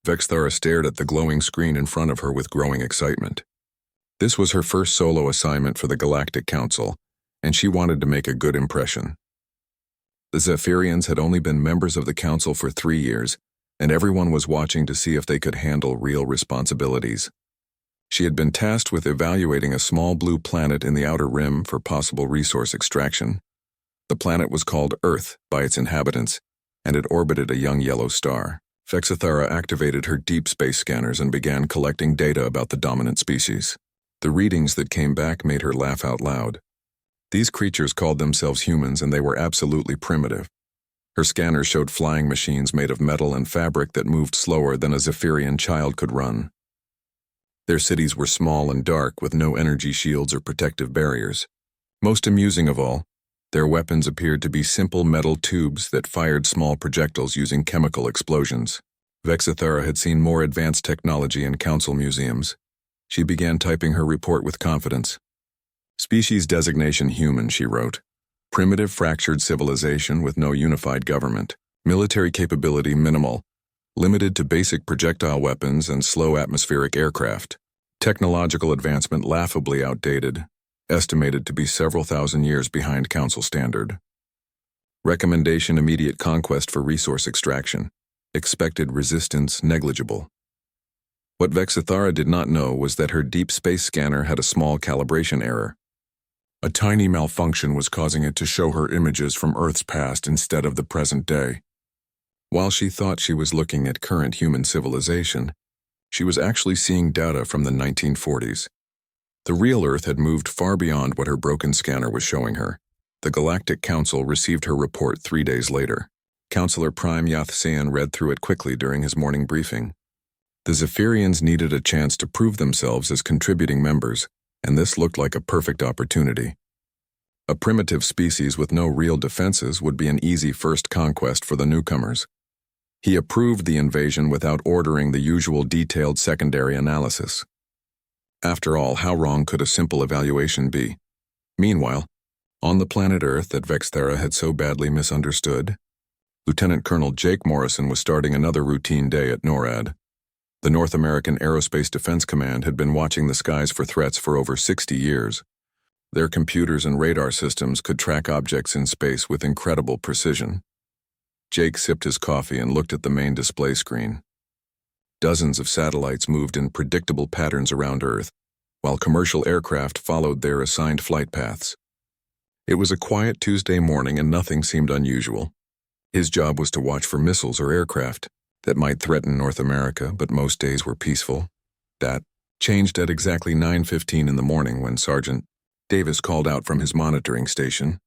Vexthara stared at the glowing screen in front of her with growing excitement. This was her first solo assignment for the Galactic Council, and she wanted to make a good impression. The Zephyrians had only been members of the Council for 3 years, and everyone was watching to see if they could handle real responsibilities. She had been tasked with evaluating a small blue planet in the outer rim for possible resource extraction. The planet was called Earth by its inhabitants, and it orbited a young yellow star. Vexthara activated her deep space scanners and began collecting data about the dominant species. The readings that came back made her laugh out loud. These creatures called themselves humans, and they were absolutely primitive. Her scanners showed flying machines made of metal and fabric that moved slower than a Zephyrian child could run. Their cities were small and dark, with no energy shields or protective barriers. Most amusing of all, their weapons appeared to be simple metal tubes that fired small projectiles using chemical explosions. Vexthara had seen more advanced technology in council museums. She began typing her report with confidence. Species designation human, she wrote. Primitive fractured civilization with no unified government. Military capability minimal, limited to basic projectile weapons and slow atmospheric aircraft. Technological advancement laughably outdated, estimated to be several thousand years behind council standard. Recommendation immediate conquest for resource extraction. Expected resistance negligible. What Vexthara did not know was that her deep space scanner had a small calibration error. A tiny malfunction was causing it to show her images from Earth's past instead of the present day. While she thought she was looking at current human civilization, she was actually seeing data from the 1940s. The real Earth had moved far beyond what her broken scanner was showing her. The Galactic Council received her report 3 days later. Councillor Prime Yathsean read through it quickly during his morning briefing. The Zephyrians needed a chance to prove themselves as contributing members, and this looked like a perfect opportunity. A primitive species with no real defenses would be an easy first conquest for the newcomers. He approved the invasion without ordering the usual detailed secondary analysis. After all, how wrong could a simple evaluation be? Meanwhile, on the planet Earth that Vexthara had so badly misunderstood, Lieutenant Colonel Jake Morrison was starting another routine day at NORAD. The North American Aerospace Defense Command had been watching the skies for threats for over 60 years. Their computers and radar systems could track objects in space with incredible precision. Jake sipped his coffee and looked at the main display screen. Dozens of satellites moved in predictable patterns around Earth, while commercial aircraft followed their assigned flight paths. It was a quiet Tuesday morning and nothing seemed unusual. His job was to watch for missiles or aircraft that might threaten North America, but most days were peaceful. That changed at exactly 9:15 in the morning when Sergeant Davis called out from his monitoring station.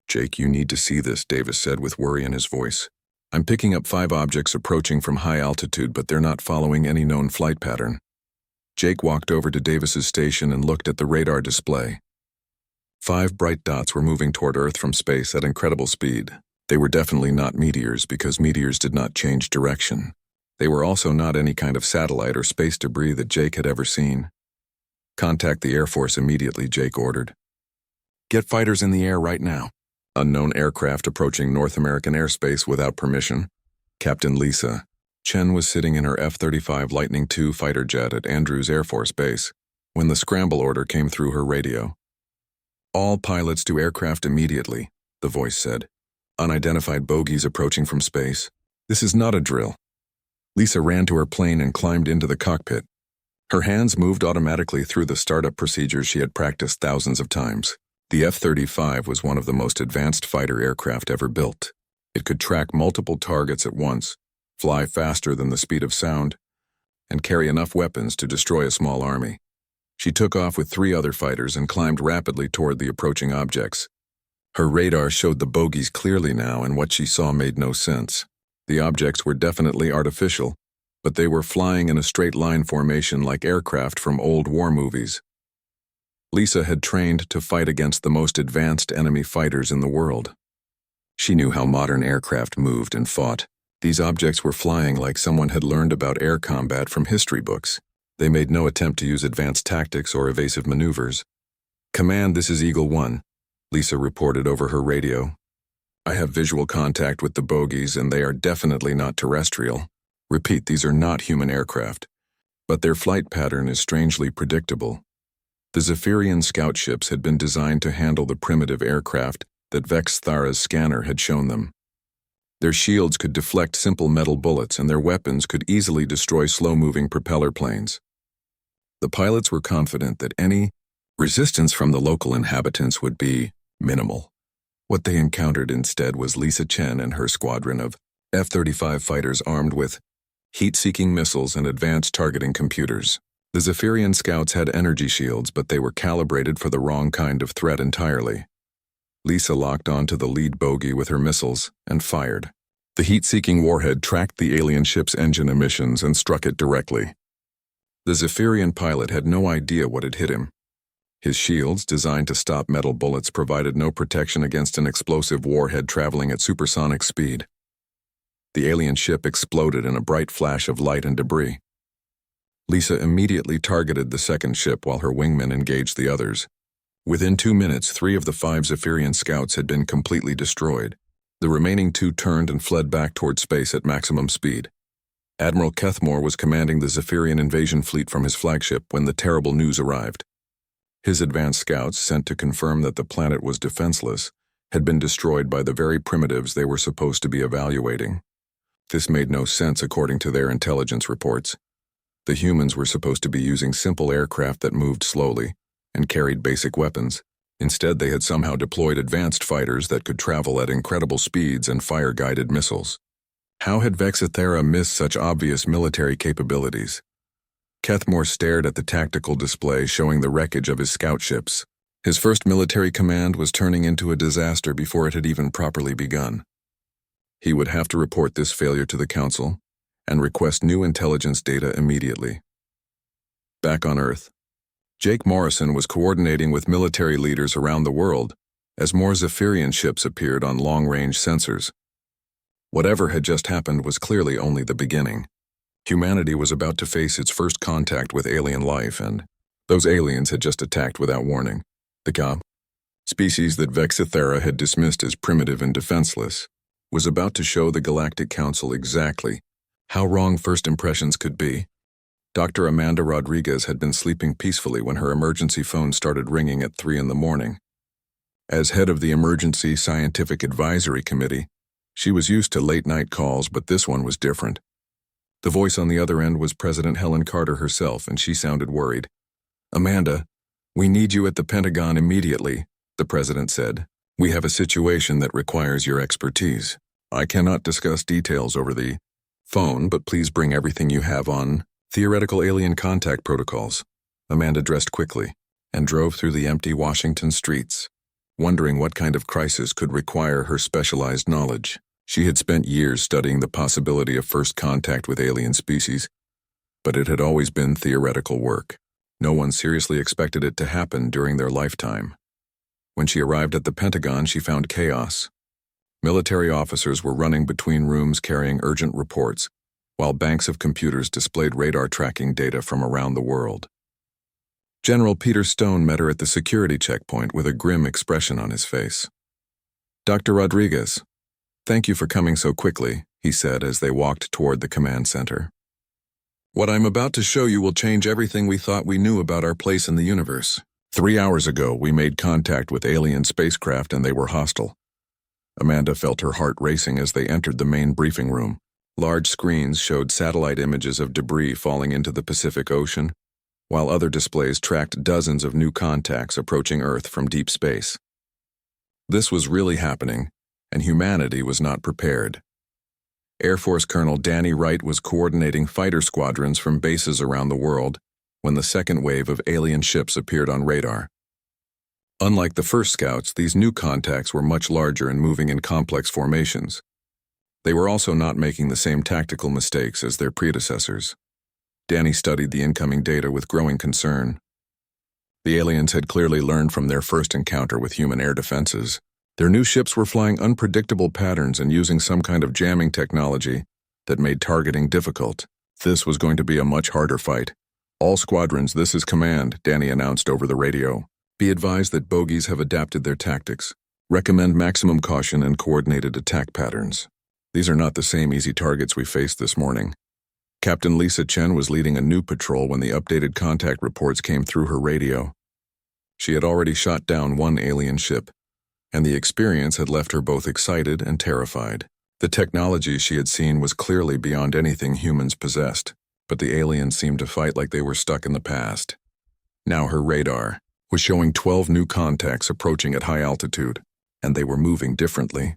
"Jake, you need to see this," Davis said with worry in his voice. "I'm picking up 5 objects approaching from high altitude, but they're not following any known flight pattern." Jake walked over to Davis's station and looked at the radar display. 5 bright dots were moving toward Earth from space at incredible speed. They were definitely not meteors because meteors did not change direction. They were also not any kind of satellite or space debris that Jake had ever seen. "Contact the Air Force immediately," Jake ordered. "Get fighters in the air right now." Unknown aircraft approaching North American airspace without permission. Captain Lisa Chen was sitting in her F-35 Lightning II fighter jet at Andrews Air Force Base when the scramble order came through her radio. "All pilots to aircraft immediately," the voice said. "Unidentified bogies approaching from space. This is not a drill." Lisa ran to her plane and climbed into the cockpit. Her hands moved automatically through the startup procedures she had practiced thousands of times. The F-35 was one of the most advanced fighter aircraft ever built. It could track multiple targets at once, fly faster than the speed of sound, and carry enough weapons to destroy a small army. She took off with 3 other fighters and climbed rapidly toward the approaching objects. Her radar showed the bogies clearly now, and what she saw made no sense. The objects were definitely artificial, but they were flying in a straight line formation like aircraft from old war movies. Lisa had trained to fight against the most advanced enemy fighters in the world. She knew how modern aircraft moved and fought. These objects were flying like someone had learned about air combat from history books. They made no attempt to use advanced tactics or evasive maneuvers. "Command, this is Eagle 1, Lisa reported over her radio. "I have visual contact with the bogies, and they are definitely not terrestrial. Repeat, these are not human aircraft, but their flight pattern is strangely predictable. The Zephyrian scout ships had been designed to handle the primitive aircraft that Vex Thara's scanner had shown them. Their shields could deflect simple metal bullets, and their weapons could easily destroy slow-moving propeller planes. The pilots were confident that any resistance from the local inhabitants would be minimal. What they encountered instead was Lisa Chen and her squadron of F-35 fighters armed with heat-seeking missiles and advanced targeting computers. The Zephyrian scouts had energy shields, but they were calibrated for the wrong kind of threat entirely. Lisa locked onto the lead bogey with her missiles and fired. The heat-seeking warhead tracked the alien ship's engine emissions and struck it directly. The Zephyrian pilot had no idea what had hit him. His shields, designed to stop metal bullets, provided no protection against an explosive warhead traveling at supersonic speed. The alien ship exploded in a bright flash of light and debris. Lisa immediately targeted the second ship while her wingmen engaged the others. Within 2 minutes, 3 of the 5 Zephyrian scouts had been completely destroyed. The remaining 2 turned and fled back toward space at maximum speed. Admiral Kethmore was commanding the Zephyrian invasion fleet from his flagship when the terrible news arrived. His advanced scouts, sent to confirm that the planet was defenseless, had been destroyed by the very primitives they were supposed to be evaluating. This made no sense according to their intelligence reports. The humans were supposed to be using simple aircraft that moved slowly and carried basic weapons. Instead, they had somehow deployed advanced fighters that could travel at incredible speeds and fire guided missiles. How had Vex Thara missed such obvious military capabilities? Kethmore stared at the tactical display showing the wreckage of his scout ships. His first military command was turning into a disaster before it had even properly begun. He would have to report this failure to the Council and request new intelligence data immediately. Back on Earth, Jake Morrison was coordinating with military leaders around the world as more Zephyrian ships appeared on long-range sensors. Whatever had just happened was clearly only the beginning. Humanity was about to face its first contact with alien life, and those aliens had just attacked without warning. The species that Vex Thara had dismissed as primitive and defenseless was about to show the Galactic Council exactly how wrong first impressions could be. Dr. Amanda Rodriguez had been sleeping peacefully when her emergency phone started ringing at 3 a.m. As head of the Emergency Scientific Advisory Committee, she was used to late-night calls, but this one was different. The voice on the other end was President Helen Carter herself, and she sounded worried. "Amanda, we need you at the Pentagon immediately," the president said. "We have a situation that requires your expertise. I cannot discuss details over the phone, but please bring everything you have on theoretical alien contact protocols." Amanda dressed quickly and drove through the empty Washington streets, wondering what kind of crisis could require her specialized knowledge. She had spent years studying the possibility of first contact with alien species, but it had always been theoretical work. No one seriously expected it to happen during their lifetime. When she arrived at the Pentagon, she found chaos. Military officers were running between rooms carrying urgent reports, while banks of computers displayed radar tracking data from around the world. General Peter Stone met her at the security checkpoint with a grim expression on his face. "Dr. Rodriguez, thank you for coming so quickly," he said as they walked toward the command center. "What I'm about to show you will change everything we thought we knew about our place in the universe. 3 hours ago, we made contact with alien spacecraft and they were hostile." Amanda felt her heart racing as they entered the main briefing room. Large screens showed satellite images of debris falling into the Pacific Ocean, while other displays tracked dozens of new contacts approaching Earth from deep space. This was really happening, and humanity was not prepared. Air Force Colonel Danny Wright was coordinating fighter squadrons from bases around the world when the second wave of alien ships appeared on radar. Unlike the first scouts, these new contacts were much larger and moving in complex formations. They were also not making the same tactical mistakes as their predecessors. Danny studied the incoming data with growing concern. The aliens had clearly learned from their first encounter with human air defenses. Their new ships were flying unpredictable patterns and using some kind of jamming technology that made targeting difficult. This was going to be a much harder fight. "All squadrons, this is command," Danny announced over the radio. "Be advised that bogies have adapted their tactics. Recommend maximum caution and coordinated attack patterns. These are not the same easy targets we faced this morning. Captain Lisa Chen was leading a new patrol when the updated contact reports came through her radio. She had already shot down one alien ship, and the experience had left her both excited and terrified. The technology she had seen was clearly beyond anything humans possessed, but the aliens seemed to fight like they were stuck in the past. Now her radar was showing 12 new contacts approaching at high altitude, and they were moving differently.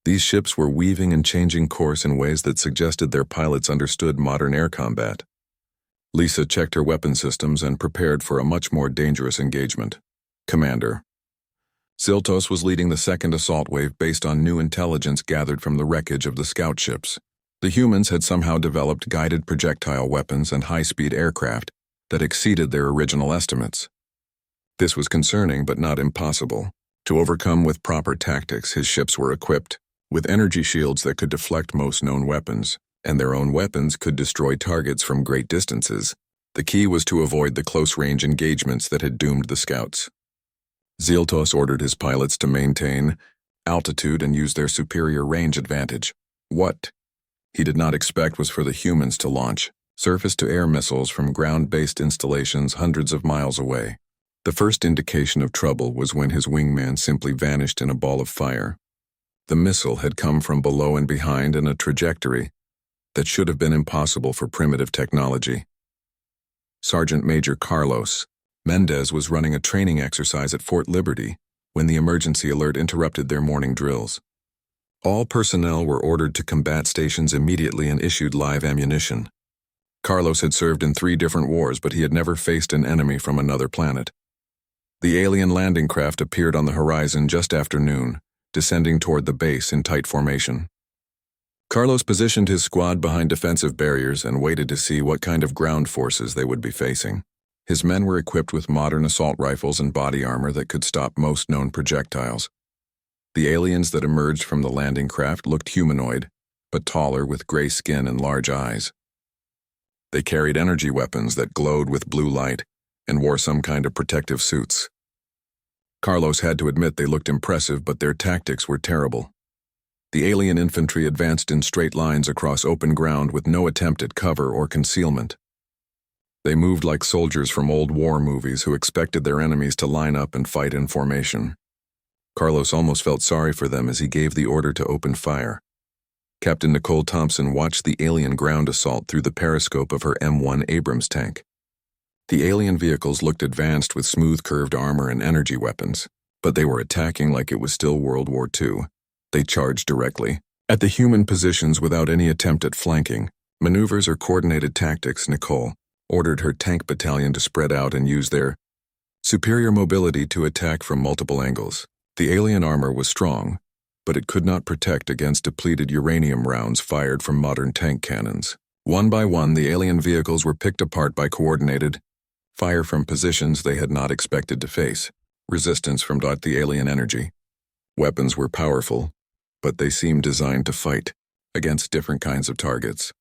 These ships were weaving and changing course in ways that suggested their pilots understood modern air combat. Lisa checked her weapon systems and prepared for a much more dangerous engagement. Commander. Ziltos was leading the second assault wave based on new intelligence gathered from the wreckage of the scout ships. The humans had somehow developed guided projectile weapons and high-speed aircraft that exceeded their original estimates. This was concerning but not impossible. To overcome with proper tactics, his ships were equipped with energy shields that could deflect most known weapons, and their own weapons could destroy targets from great distances. The key was to avoid the close-range engagements that had doomed the scouts. Ziltos ordered his pilots to maintain altitude and use their superior range advantage. What he did not expect was for the humans to launch surface-to-air missiles from ground-based installations hundreds of miles away. The first indication of trouble was when his wingman simply vanished in a ball of fire. The missile had come from below and behind in a trajectory that should have been impossible for primitive technology. Sergeant Major Carlos Mendez was running a training exercise at Fort Liberty when the emergency alert interrupted their morning drills. All personnel were ordered to combat stations immediately and issued live ammunition. Carlos had served in 3 different wars, but he had never faced an enemy from another planet. The alien landing craft appeared on the horizon just after noon, descending toward the base in tight formation. Carlos positioned his squad behind defensive barriers and waited to see what kind of ground forces they would be facing. His men were equipped with modern assault rifles and body armor that could stop most known projectiles. The aliens that emerged from the landing craft looked humanoid, but taller with gray skin and large eyes. They carried energy weapons that glowed with blue light and wore some kind of protective suits. Carlos had to admit they looked impressive, but their tactics were terrible. The alien infantry advanced in straight lines across open ground with no attempt at cover or concealment. They moved like soldiers from old war movies who expected their enemies to line up and fight in formation. Carlos almost felt sorry for them as he gave the order to open fire. Captain Nicole Thompson watched the alien ground assault through the periscope of her M1 Abrams tank. The alien vehicles looked advanced with smooth curved armor and energy weapons, but they were attacking like it was still World War II. They charged directly at the human positions without any attempt at flanking, maneuvers or coordinated tactics. Nicole ordered her tank battalion to spread out and use their superior mobility to attack from multiple angles. The alien armor was strong, but it could not protect against depleted uranium rounds fired from modern tank cannons. One by one, the alien vehicles were picked apart by coordinated fire from positions they had not expected to face. Resistance from the alien energy. Weapons were powerful, but they seemed designed to fight against different kinds of targets.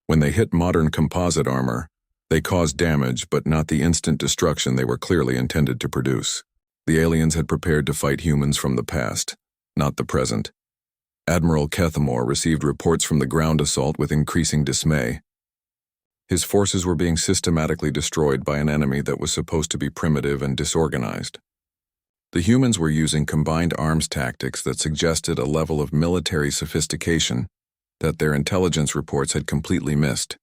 When they hit modern composite armor, they caused damage, but not the instant destruction they were clearly intended to produce. The aliens had prepared to fight humans from the past, not the present. Admiral Kethamore received reports from the ground assault with increasing dismay. His forces were being systematically destroyed by an enemy that was supposed to be primitive and disorganized. The humans were using combined arms tactics that suggested a level of military sophistication that their intelligence reports had completely missed.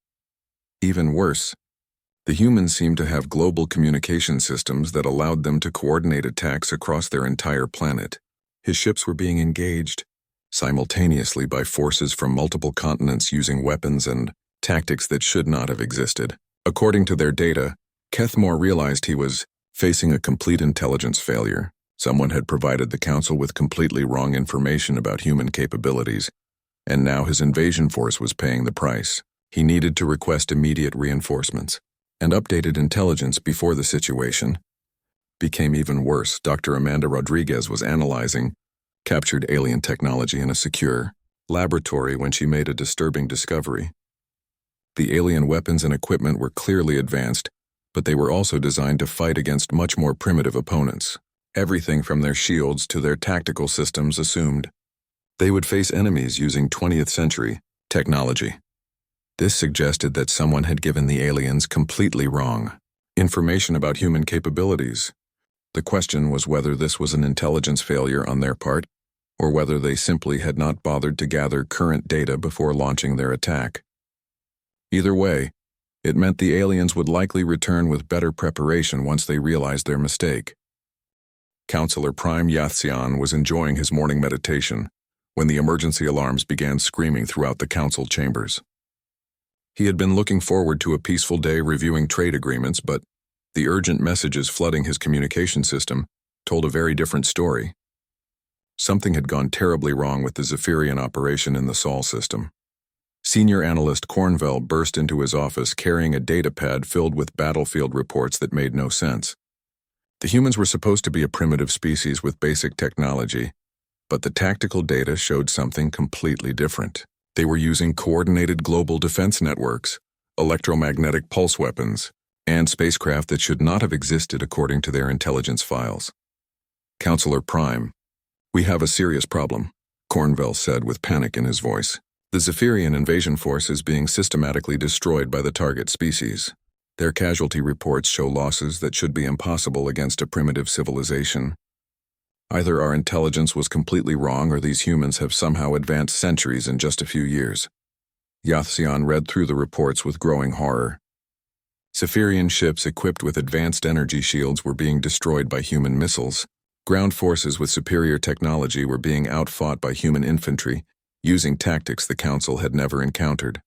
Even worse, the humans seemed to have global communication systems that allowed them to coordinate attacks across their entire planet. His ships were being engaged simultaneously by forces from multiple continents using weapons and tactics that should not have existed. According to their data, Kethamore realized he was facing a complete intelligence failure. Someone had provided the Council with completely wrong information about human capabilities, and now his invasion force was paying the price. He needed to request immediate reinforcements and updated intelligence before the situation became even worse. Dr. Amanda Rodriguez was analyzing captured alien technology in a secure laboratory when she made a disturbing discovery. The alien weapons and equipment were clearly advanced, but they were also designed to fight against much more primitive opponents. Everything from their shields to their tactical systems assumed they would face enemies using 20th century technology. This suggested that someone had given the aliens completely wrong information about human capabilities. The question was whether this was an intelligence failure on their part, or whether they simply had not bothered to gather current data before launching their attack. Either way, it meant the aliens would likely return with better preparation once they realized their mistake. Counselor Prime Yathsian was enjoying his morning meditation when the emergency alarms began screaming throughout the council chambers. He had been looking forward to a peaceful day reviewing trade agreements, but the urgent messages flooding his communication system told a very different story. Something had gone terribly wrong with the Zephyrian operation in the Sol system. Senior Analyst Cornwell burst into his office carrying a datapad filled with battlefield reports that made no sense. The humans were supposed to be a primitive species with basic technology, but the tactical data showed something completely different. They were using coordinated global defense networks, electromagnetic pulse weapons, and spacecraft that should not have existed according to their intelligence files. Counselor Prime, "We have a serious problem," Cornwell said with panic in his voice. "The Zephyrian invasion force is being systematically destroyed by the target species. Their casualty reports show losses that should be impossible against a primitive civilization. Either our intelligence was completely wrong or these humans have somehow advanced centuries in just a few years." Yathsian read through the reports with growing horror. Zephyrian ships equipped with advanced energy shields were being destroyed by human missiles. Ground forces with superior technology were being outfought by human infantry, using tactics the Council had never encountered.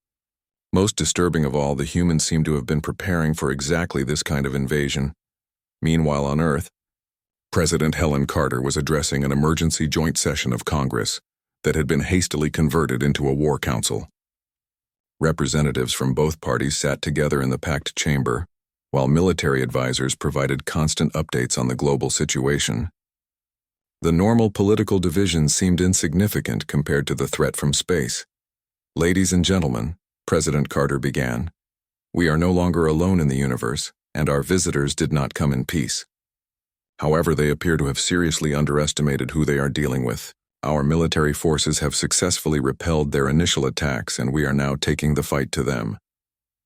Most disturbing of all, the humans seemed to have been preparing for exactly this kind of invasion. Meanwhile, on Earth, President Helen Carter was addressing an emergency joint session of Congress that had been hastily converted into a war council. Representatives from both parties sat together in the packed chamber, while military advisors provided constant updates on the global situation. The normal political divisions seemed insignificant compared to the threat from space. "Ladies and gentlemen," President Carter began, "we are no longer alone in the universe, and our visitors did not come in peace. However, they appear to have seriously underestimated who they are dealing with. Our military forces have successfully repelled their initial attacks, and we are now taking the fight to them."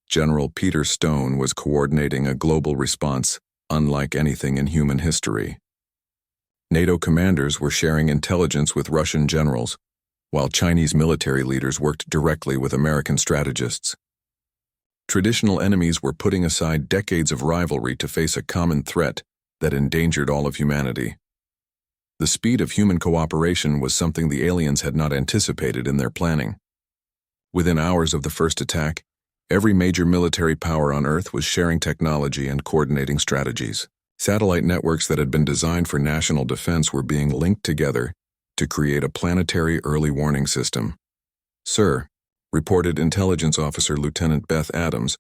General Peter Stone was coordinating a global response unlike anything in human history. NATO commanders were sharing intelligence with Russian generals, while Chinese military leaders worked directly with American strategists. Traditional enemies were putting aside decades of rivalry to face a common threat that endangered all of humanity. The speed of human cooperation was something the aliens had not anticipated in their planning. Within hours of the first attack, every major military power on Earth was sharing technology and coordinating strategies. Satellite networks that had been designed for national defense were being linked together to create a planetary early warning system. "Sir," reported Intelligence Officer Lieutenant Beth Adams,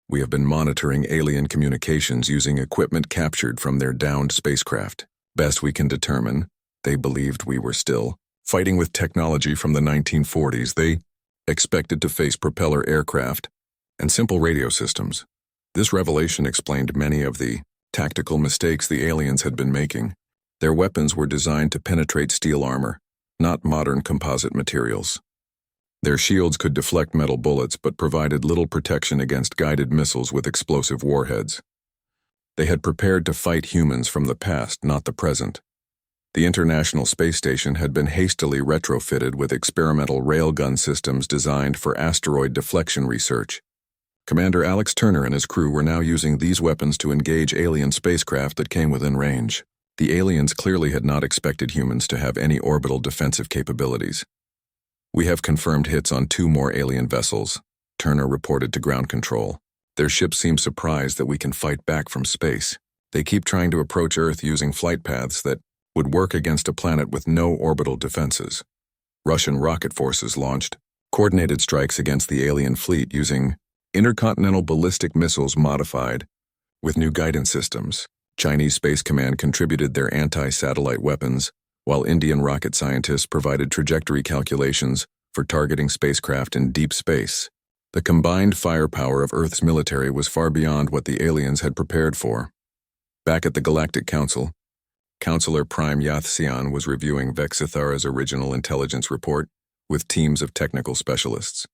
"we have been monitoring alien communications using equipment captured from their downed spacecraft. Best we can determine, they believed we were still fighting with technology from the 1940s. They expected to face propeller aircraft and simple radio systems." This revelation explained many of the tactical mistakes the aliens had been making. Their weapons were designed to penetrate steel armor, not modern composite materials. Their shields could deflect metal bullets but provided little protection against guided missiles with explosive warheads. They had prepared to fight humans from the past, not the present. The International Space Station had been hastily retrofitted with experimental railgun systems designed for asteroid deflection research. Commander Alex Turner and his crew were now using these weapons to engage alien spacecraft that came within range. The aliens clearly had not expected humans to have any orbital defensive capabilities. "We have confirmed hits on 2 more alien vessels," Turner reported to ground control. "Their ships seem surprised that we can fight back from space. They keep trying to approach Earth using flight paths that would work against a planet with no orbital defenses." Russian rocket forces launched coordinated strikes against the alien fleet using intercontinental ballistic missiles modified with new guidance systems. Chinese Space Command contributed their anti-satellite weapons, while Indian rocket scientists provided trajectory calculations for targeting spacecraft in deep space. The combined firepower of Earth's military was far beyond what the aliens had prepared for. Back at the Galactic Council, Counselor Prime Yathsian was reviewing Vexithara's original intelligence report with teams of technical specialists.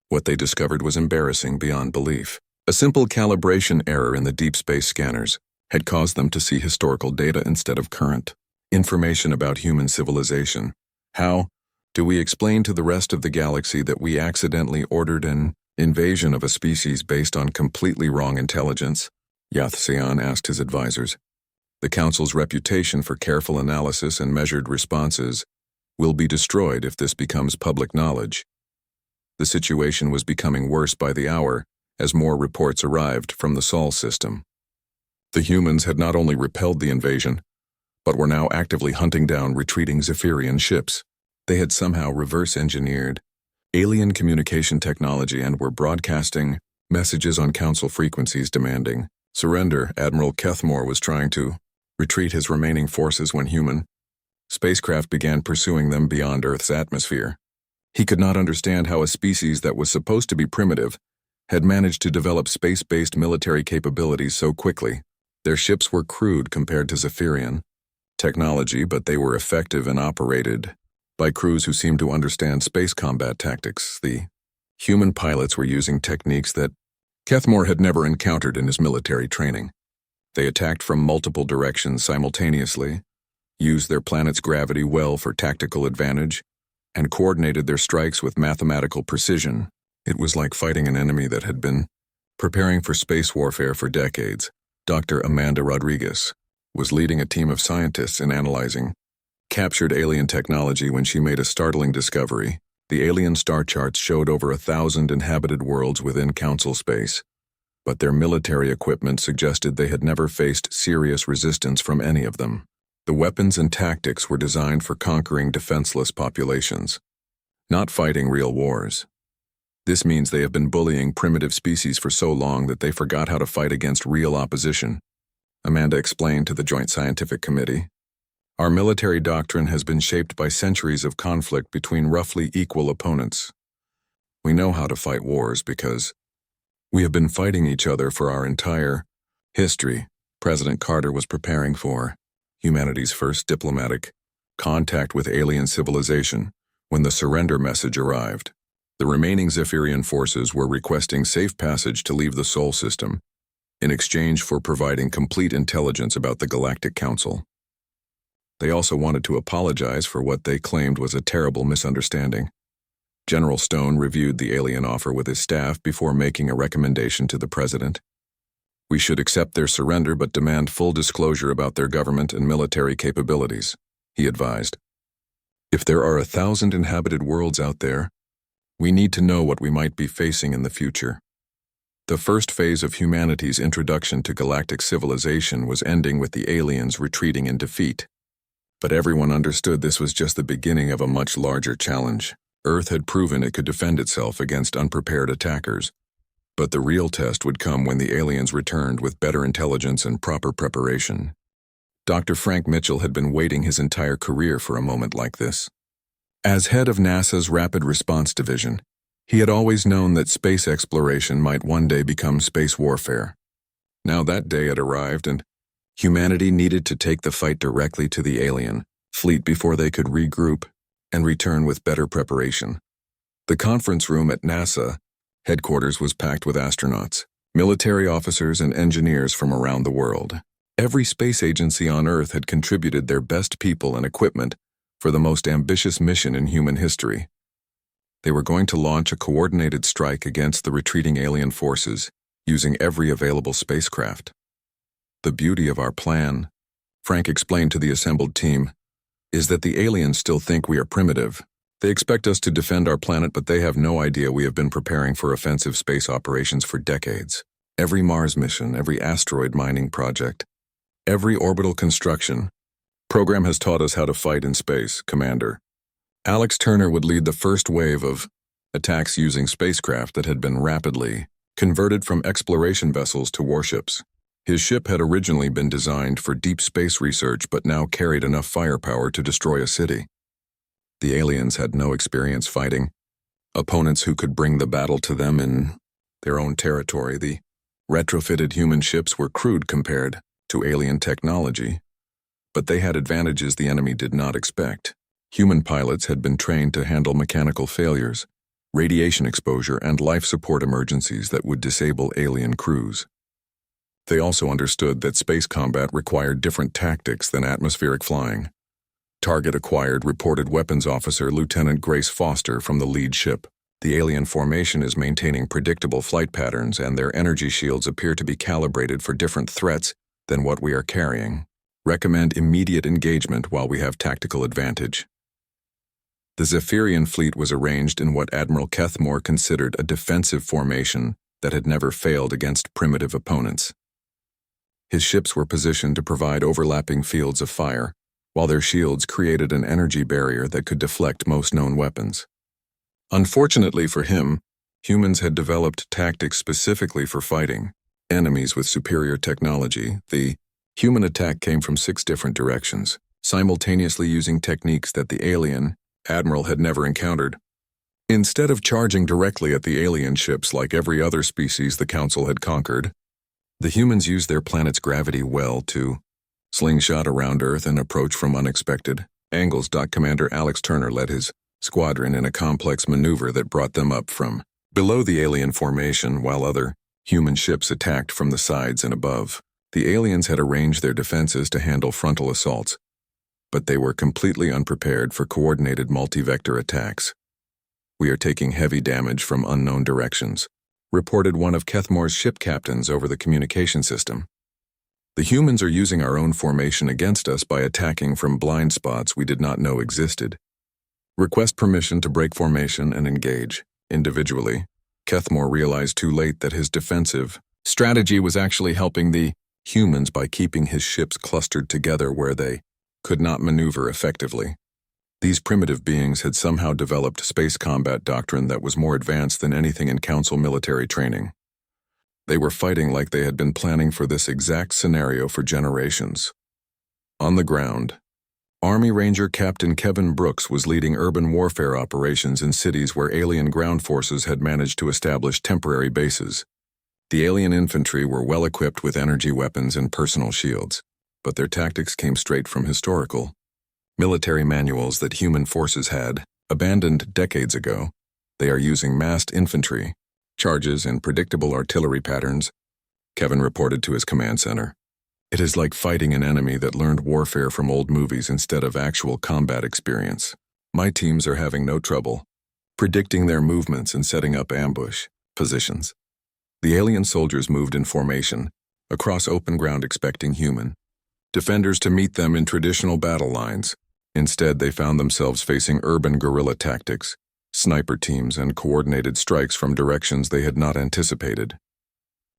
What they discovered was embarrassing beyond belief. A simple calibration error in the deep space scanners had caused them to see historical data instead of current information about human civilization. How do we explain to the rest of the galaxy that we accidentally ordered an invasion of a species based on completely wrong intelligence? Yathseon asked his advisors. The Council's reputation for careful analysis and measured responses will be destroyed if this becomes public knowledge. The situation was becoming worse by the hour as more reports arrived from the Sol system. The humans had not only repelled the invasion, but were now actively hunting down retreating Zephyrian ships. They had somehow reverse-engineered alien communication technology and were broadcasting messages on Council frequencies demanding surrender. Admiral Kethmore was trying to retreat his remaining forces when human spacecraft began pursuing them beyond Earth's atmosphere. He could not understand how a species that was supposed to be primitive had managed to develop space-based military capabilities so quickly. Their ships were crude compared to Zephyrian technology, but they were effective and operated by crews who seemed to understand space combat tactics. The human pilots were using techniques that Kethmore had never encountered in his military training. They attacked from multiple directions simultaneously, used their planet's gravity well for tactical advantage, and coordinated their strikes with mathematical precision. It was like fighting an enemy that had been preparing for space warfare for decades. Dr. Amanda Rodriguez was leading a team of scientists in analyzing captured alien technology when she made a startling discovery. The alien star charts showed over 1,000 inhabited worlds within Council space, but their military equipment suggested they had never faced serious resistance from any of them. The weapons and tactics were designed for conquering defenseless populations, not fighting real wars. This means they have been bullying primitive species for so long that they forgot how to fight against real opposition, Amanda explained to the Joint Scientific Committee. Our military doctrine has been shaped by centuries of conflict between roughly equal opponents. We know how to fight wars because we have been fighting each other for our entire history. President Carter was preparing for humanity's first diplomatic contact with alien civilization when the surrender message arrived. The remaining Zephyrian forces were requesting safe passage to leave the Sol system in exchange for providing complete intelligence about the Galactic Council. They also wanted to apologize for what they claimed was a terrible misunderstanding. General Stone reviewed the alien offer with his staff before making a recommendation to the president. We should accept their surrender but demand full disclosure about their government and military capabilities, he advised. If there are 1,000 inhabited worlds out there, we need to know what we might be facing in the future. The first phase of humanity's introduction to galactic civilization was ending with the aliens retreating in defeat. But everyone understood this was just the beginning of a much larger challenge. Earth had proven it could defend itself against unprepared attackers. But the real test would come when the aliens returned with better intelligence and proper preparation. Dr. Frank Mitchell had been waiting his entire career for a moment like this. As head of NASA's Rapid Response Division, he had always known that space exploration might one day become space warfare. Now that day had arrived, and humanity needed to take the fight directly to the alien fleet before they could regroup and return with better preparation. The conference room at NASA headquarters was packed with astronauts, military officers, and engineers from around the world. Every space agency on Earth had contributed their best people and equipment for the most ambitious mission in human history. They were going to launch a coordinated strike against the retreating alien forces using every available spacecraft. The beauty of our plan, Frank explained to the assembled team, is that the aliens still think we are primitive. They expect us to defend our planet, but they have no idea we have been preparing for offensive space operations for decades. Every Mars mission, every asteroid mining project, every orbital construction program has taught us how to fight in space, Commander. Alex Turner would lead the first wave of attacks using spacecraft that had been rapidly converted from exploration vessels to warships. His ship had originally been designed for deep space research but now carried enough firepower to destroy a city. The aliens had no experience fighting opponents who could bring the battle to them in their own territory. The retrofitted human ships were crude compared to alien technology, but they had advantages the enemy did not expect. Human pilots had been trained to handle mechanical failures, radiation exposure, and life support emergencies that would disable alien crews. They also understood that space combat required different tactics than atmospheric flying. Target acquired reported weapons officer Lieutenant Grace Foster from the lead ship. The alien formation is maintaining predictable flight patterns, and their energy shields appear to be calibrated for different threats than what we are carrying. Recommend immediate engagement while we have tactical advantage. The Zephyrian fleet was arranged in what Admiral Kethmore considered a defensive formation that had never failed against primitive opponents. His ships were positioned to provide overlapping fields of fire, while their shields created an energy barrier that could deflect most known weapons. Unfortunately for him, humans had developed tactics specifically for fighting enemies with superior technology. The human attack came from 6 different directions, simultaneously using techniques that the alien Admiral had never encountered. Instead of charging directly at the alien ships like every other species the Council had conquered, the humans used their planet's gravity well to slingshot around Earth and approach from unexpected angles. Commander Alex Turner led his squadron in a complex maneuver that brought them up from below the alien formation, while other human ships attacked from the sides and above. The aliens had arranged their defenses to handle frontal assaults, but they were completely unprepared for coordinated multi-vector attacks. "We are taking heavy damage from unknown directions," reported one of Kethmore's ship captains over the communication system. "The humans are using our own formation against us by attacking from blind spots we did not know existed. Request permission to break formation and engage." Individually, Kethmore realized too late that his defensive strategy was actually helping the humans by keeping his ships clustered together where they could not maneuver effectively. These primitive beings had somehow developed space combat doctrine that was more advanced than anything in Council military training. They were fighting like they had been planning for this exact scenario for generations. On the ground, Army Ranger Captain Kevin Brooks was leading urban warfare operations in cities where alien ground forces had managed to establish temporary bases. The alien infantry were well equipped with energy weapons and personal shields, but their tactics came straight from historical military manuals that human forces had abandoned decades ago. They are using massed infantry charges and predictable artillery patterns, Kevin reported to his command center. "It is like fighting an enemy that learned warfare from old movies instead of actual combat experience. My teams are having no trouble predicting their movements and setting up ambush positions." The alien soldiers moved in formation across open ground, expecting human defenders to meet them in traditional battle lines. Instead, they found themselves facing urban guerrilla tactics, sniper teams, and coordinated strikes from directions they had not anticipated.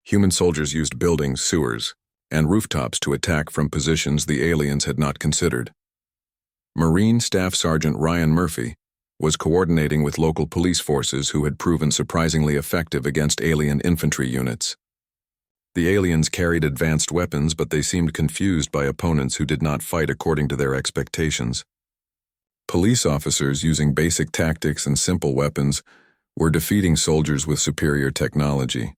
Human soldiers used buildings, sewers, and rooftops to attack from positions the aliens had not considered. Marine Staff Sergeant Ryan Murphy was coordinating with local police forces who had proven surprisingly effective against alien infantry units. The aliens carried advanced weapons, but they seemed confused by opponents who did not fight according to their expectations. Police officers using basic tactics and simple weapons were defeating soldiers with superior technology.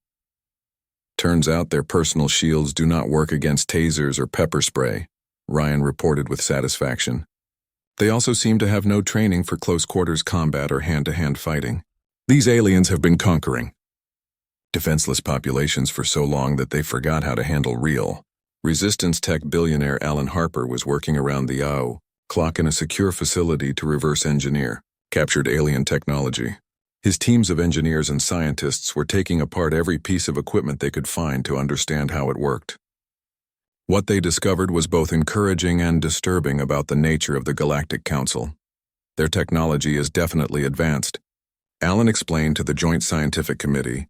"Turns out their personal shields do not work against tasers or pepper spray," Ryan reported with satisfaction. "They also seem to have no training for close quarters combat or hand-to-hand fighting. These aliens have been conquering defenseless populations for so long that they forgot how to handle real resistance. Tech billionaire Alan Harper was working around the clock in a secure facility to reverse engineer captured alien technology. His teams of engineers and scientists were taking apart every piece of equipment they could find to understand how it worked. What they discovered was both encouraging and disturbing about the nature of the Galactic Council. "Their technology is definitely advanced," Alan explained to the Joint Scientific Committee,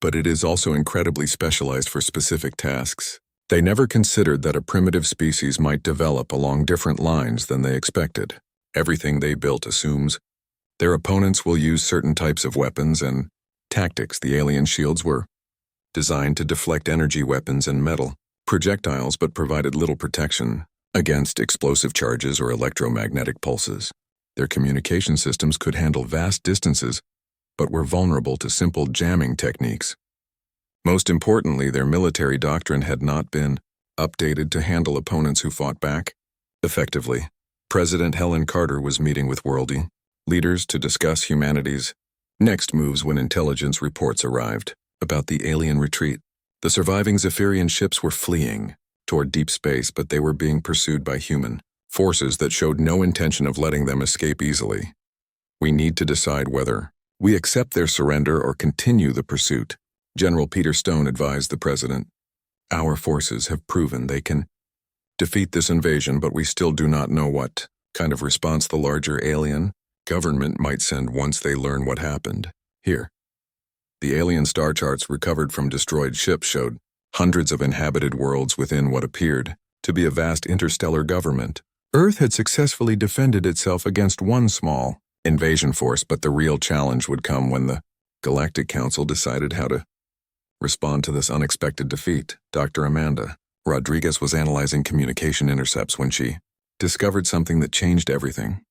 "but it is also incredibly specialized for specific tasks. They never considered that a primitive species might develop along different lines than they expected. Everything they built assumes their opponents will use certain types of weapons and tactics. The alien shields were designed to deflect energy weapons and metal projectiles, but provided little protection against explosive charges or electromagnetic pulses. Their communication systems could handle vast distances, but were vulnerable to simple jamming techniques. Most importantly, their military doctrine had not been updated to handle opponents who fought back effectively." President Helen Carter was meeting with world leaders to discuss humanity's Next moves when intelligence reports arrived about the alien retreat. The surviving Zephyrian ships were fleeing toward deep space, but they were being pursued by human forces that showed no intention of letting them escape easily. We need to decide whether we accept their surrender or continue the pursuit, General Peter Stone advised the president. Our forces have proven they can defeat this invasion, but we still do not know what kind of response the larger alien government might send once they learn what happened. Here, the alien star charts recovered from destroyed ships showed hundreds of inhabited worlds within what appeared to be a vast interstellar government. Earth had successfully defended itself against one small invasion force, but the real challenge would come when the Galactic Council decided how to respond to this unexpected defeat. Dr. Amanda Rodriguez was analyzing communication intercepts when she discovered something that changed everything.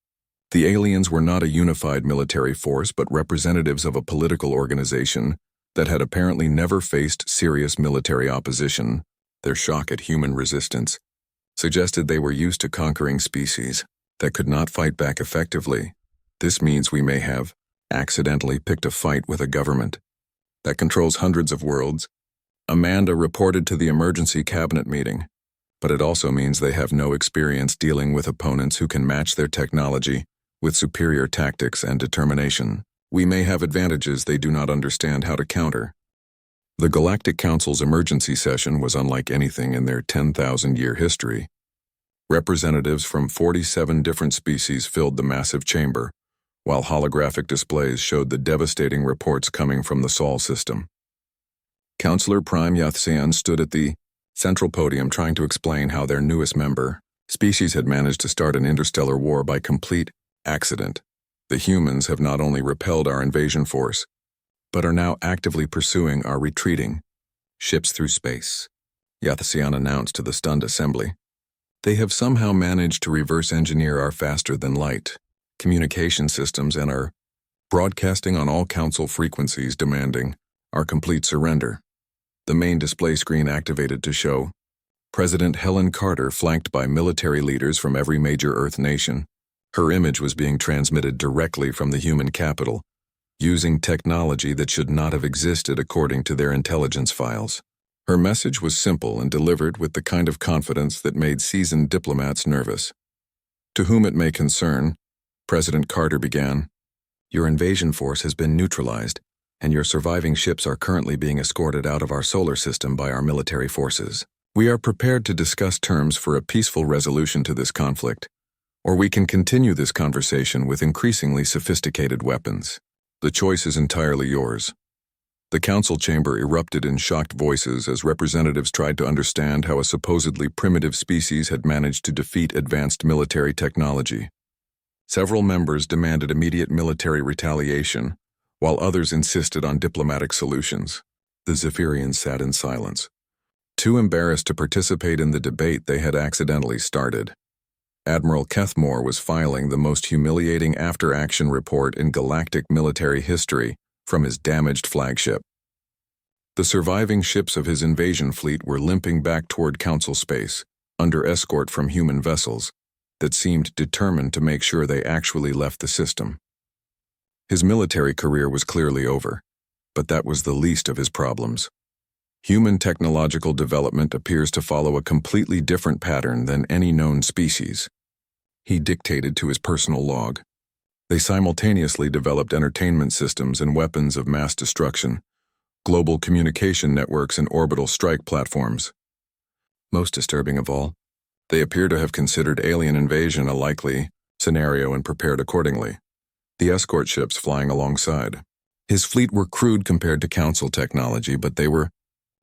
The aliens were not a unified military force, but representatives of a political organization that had apparently never faced serious military opposition. Their shock at human resistance suggested they were used to conquering species that could not fight back effectively. This means we may have accidentally picked a fight with a government that controls hundreds of worlds, Amanda reported to the emergency cabinet meeting. But it also means they have no experience dealing with opponents who can match their technology with superior tactics and determination. We may have advantages they do not understand how to counter. The Galactic Council's emergency session was unlike anything in their 10,000-year history. Representatives from 47 different species filled the massive chamber, while holographic displays showed the devastating reports coming from the Sol system. Counselor Prime Yathsean stood at the central podium trying to explain how their newest member species had managed to start an interstellar war by complete accident. The humans have not only repelled our invasion force, but are now actively pursuing our retreating ships through space, Yathsean announced to the stunned assembly. They have somehow managed to reverse engineer our faster-than-light communication systems and are broadcasting on all council frequencies demanding our complete surrender. The main display screen activated to show President Helen Carter flanked by military leaders from every major Earth nation. Her image was being transmitted directly from the human capital, using technology that should not have existed according to their intelligence files. Her message was simple and delivered with the kind of confidence that made seasoned diplomats nervous. To whom it may concern, President Carter began, "Your invasion force has been neutralized, and your surviving ships are currently being escorted out of our solar system by our military forces. We are prepared to discuss terms for a peaceful resolution to this conflict, or we can continue this conversation with increasingly sophisticated weapons. The choice is entirely yours." The council chamber erupted in shocked voices as representatives tried to understand how a supposedly primitive species had managed to defeat advanced military technology. Several members demanded immediate military retaliation, while others insisted on diplomatic solutions. The Zephyrians sat in silence, too embarrassed to participate in the debate they had accidentally started. Admiral Kethmore was filing the most humiliating after-action report in galactic military history from his damaged flagship. The surviving ships of his invasion fleet were limping back toward Council space, under escort from human vessels that seemed determined to make sure they actually left the system. His military career was clearly over, but that was the least of his problems. Human technological development appears to follow a completely different pattern than any known species. He dictated to his personal log. They simultaneously developed entertainment systems and weapons of mass destruction, global communication networks and orbital strike platforms. Most disturbing of all, they appear to have considered alien invasion a likely scenario and prepared accordingly. The escort ships flying alongside. His fleet were crude compared to Council technology, but they were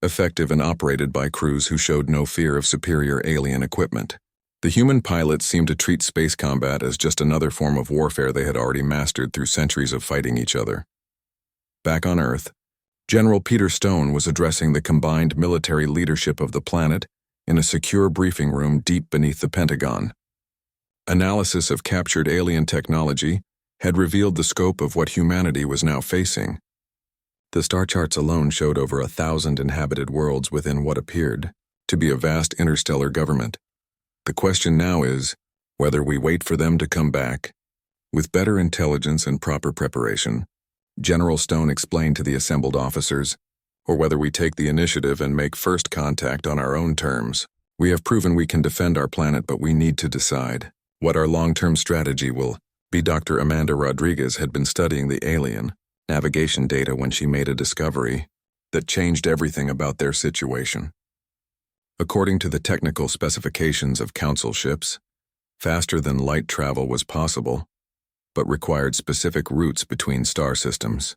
effective and operated by crews who showed no fear of superior alien equipment. The human pilots seemed to treat space combat as just another form of warfare they had already mastered through centuries of fighting each other. Back on Earth, General Peter Stone was addressing the combined military leadership of the planet in a secure briefing room deep beneath the Pentagon. Analysis of captured alien technology had revealed the scope of what humanity was now facing. The star charts alone showed over 1,000 inhabited worlds within what appeared to be a vast interstellar government. The question now is whether we wait for them to come back, with better intelligence and proper preparation, General Stone explained to the assembled officers, or whether we take the initiative and make first contact on our own terms. We have proven we can defend our planet, but we need to decide what our long-term strategy will be. Dr. Amanda Rodriguez had been studying the alien navigation data when she made a discovery that changed everything about their situation. According to the technical specifications of Council ships, faster-than-light travel was possible, but required specific routes between star systems.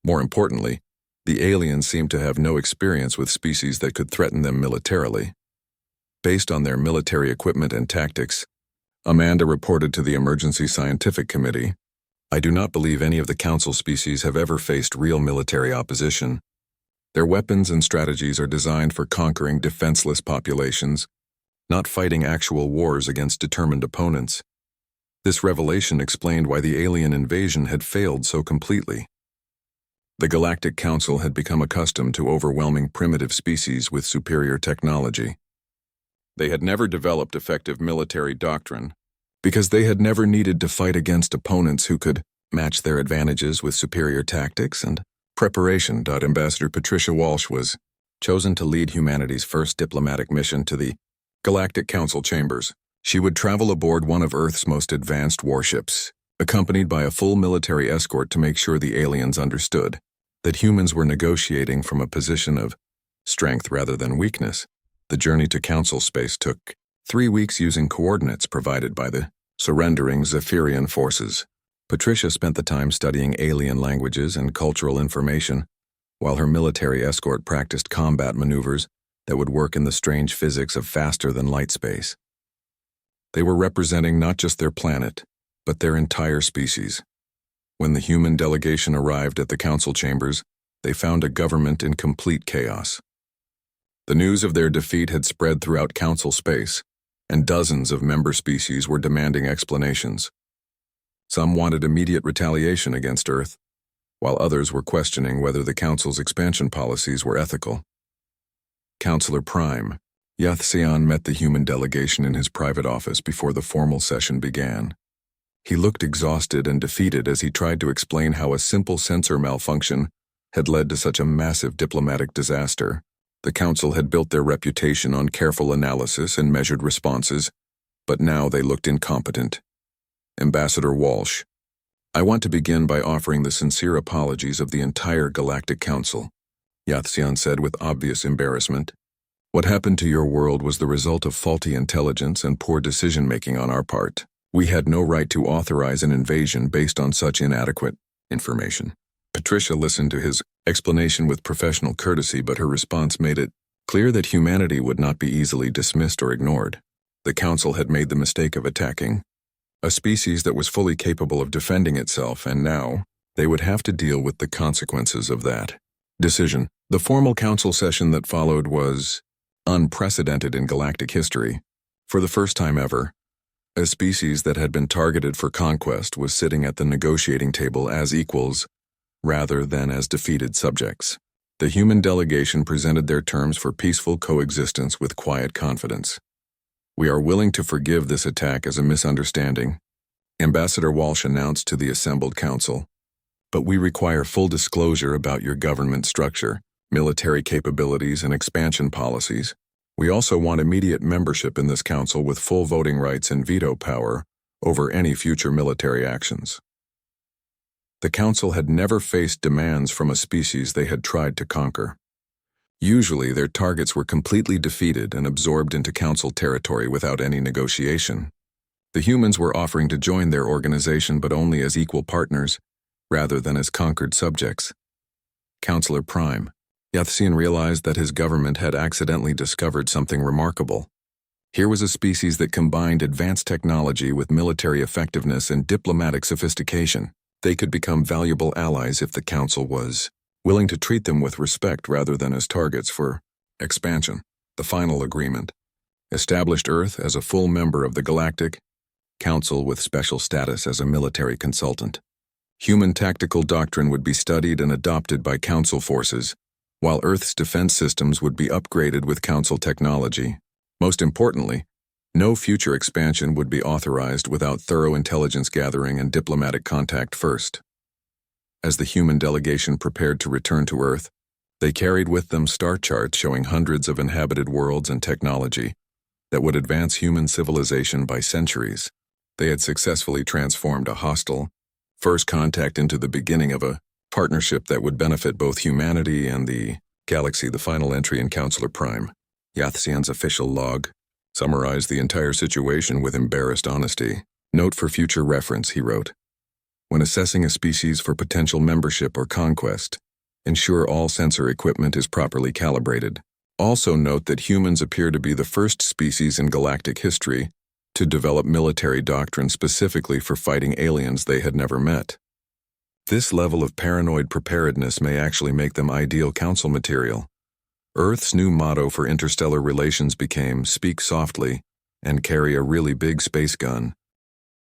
More importantly, the aliens seemed to have no experience with species that could threaten them militarily. Based on their military equipment and tactics, Amanda reported to the Emergency Scientific Committee, "I do not believe any of the Council species have ever faced real military opposition. Their weapons and strategies are designed for conquering defenseless populations, not fighting actual wars against determined opponents." This revelation explained why the alien invasion had failed so completely. The Galactic Council had become accustomed to overwhelming primitive species with superior technology. They had never developed effective military doctrine because they had never needed to fight against opponents who could match their advantages with superior tactics and preparation. Ambassador Patricia Walsh was chosen to lead humanity's first diplomatic mission to the Galactic Council chambers. She would travel aboard one of Earth's most advanced warships, accompanied by a full military escort to make sure the aliens understood that humans were negotiating from a position of strength rather than weakness. The journey to Council space took 3 weeks using coordinates provided by the surrendering Zephyrian forces. Patricia spent the time studying alien languages and cultural information, while her military escort practiced combat maneuvers that would work in the strange physics of faster-than-light space. They were representing not just their planet, but their entire species. When the human delegation arrived at the Council chambers, they found a government in complete chaos. The news of their defeat had spread throughout Council space, and dozens of member species were demanding explanations. Some wanted immediate retaliation against Earth, while others were questioning whether the Council's expansion policies were ethical. Counselor Prime, Yathsian, met the human delegation in his private office before the formal session began. He looked exhausted and defeated as he tried to explain how a simple sensor malfunction had led to such a massive diplomatic disaster. The Council had built their reputation on careful analysis and measured responses, but now they looked incompetent. Ambassador Walsh, "I want to begin by offering the sincere apologies of the entire Galactic Council," Yathsian said with obvious embarrassment. "What happened to your world was the result of faulty intelligence and poor decision-making on our part. We had no right to authorize an invasion based on such inadequate information." Patricia listened to his explanation with professional courtesy, but her response made it clear that humanity would not be easily dismissed or ignored. The Council had made the mistake of attacking a species that was fully capable of defending itself, and now they would have to deal with the consequences of that decision. The formal Council session that followed was unprecedented in galactic history. For the first time ever, a species that had been targeted for conquest was sitting at the negotiating table as equals rather than as defeated subjects. The human delegation presented their terms for peaceful coexistence with quiet confidence. "We are willing to forgive this attack as a misunderstanding," Ambassador Walsh announced to the assembled Council, "but we require full disclosure about your government structure, military capabilities, and expansion policies. We also want immediate membership in this Council with full voting rights and veto power over any future military actions." The Council had never faced demands from a species they had tried to conquer. Usually, their targets were completely defeated and absorbed into Council territory without any negotiation. The humans were offering to join their organization, but only as equal partners, rather than as conquered subjects. Counselor Prime, Yathsian realized that his government had accidentally discovered something remarkable. Here was a species that combined advanced technology with military effectiveness and diplomatic sophistication. They could become valuable allies if the Council was willing to treat them with respect rather than as targets for expansion. The final agreement established Earth as a full member of the Galactic Council with special status as a military consultant. Human tactical doctrine would be studied and adopted by Council forces, while Earth's defense systems would be upgraded with Council technology. Most importantly, no future expansion would be authorized without thorough intelligence gathering and diplomatic contact first. As the human delegation prepared to return to Earth, they carried with them star charts showing hundreds of inhabited worlds and technology that would advance human civilization by centuries. They had successfully transformed a hostile first contact into the beginning of a partnership that would benefit both humanity and the galaxy. The final entry in Counselor Prime, Yathsian's official log, summarized the entire situation with embarrassed honesty. Note for future reference, he wrote. When assessing a species for potential membership or conquest, ensure all sensor equipment is properly calibrated. Also note that humans appear to be the first species in galactic history to develop military doctrine specifically for fighting aliens they had never met. This level of paranoid preparedness may actually make them ideal council material. Earth's new motto for interstellar relations became "Speak softly and carry a really big space gun."